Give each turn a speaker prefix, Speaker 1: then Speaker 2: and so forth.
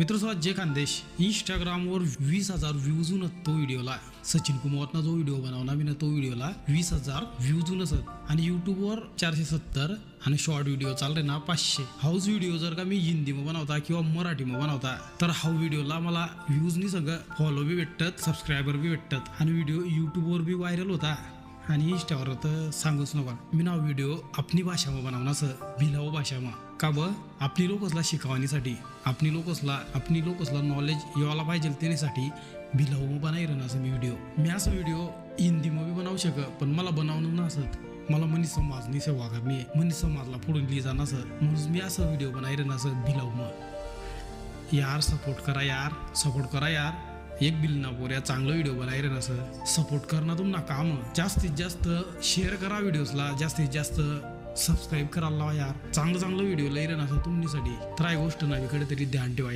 Speaker 1: मित्र जे खानदेश इंस्टाग्रामवर 20,000 व्ह्यूज तो व्हिडिओला सचिन कुमारना जो व्हिडिओ बनवला मी तो व्हिडिओला 20,000 व्ह्यूज नसत आणि युट्यूबवर 470 आणि शॉर्ट व्हिडिओ चालले ना 500. हाऊस व्हिडिओ जर का मी हिंदीमध्ये बनवता किंवा मराठीमध्ये बनवता तर हा व्हिडिओला मला व्ह्यूजनी सगळं फॉलो बी भेटतात, सबस्क्रायबर बी भेटतात आणि व्हिडिओ युट्यूबवर बी व्हायरल होता आणि इंस्टावर तर सांगूच नका. मी ना व्हिडिओ आपली भाषाમાં बनवणार असं भिलाव भाषाમાં का ब आपली लोकसला शिकवण्यासाठी आपली लोकसला नॉलेज यायला पाहिजे त्यासाठी भिलाव बनायला ना असं मी असं व्हिडिओ हिंदीमध्ये बनवू शकत पण मला बनवणं नसत. मला मनी समाजनी सेवा करणे मनी समाजला पुढून लिहि जाणं असं म्हणून मी असं व्हिडिओ बनायला ना असं भिलाव मग यार सपोर्ट करा यार एक बिल ना पोऱ्या चांगलं व्हिडिओ बनायला नसं सपोर्ट करणं तुम्हाला काम जास्तीत जास्त शेअर करा व्हिडिओजला जास्तीत जास्त सबस्क्राईब करायला लावा यार चांगलं व्हिडिओ लई नसं तुमच्यासाठी तर गोष्ट नावीकडे तरी ध्यान ठेवा.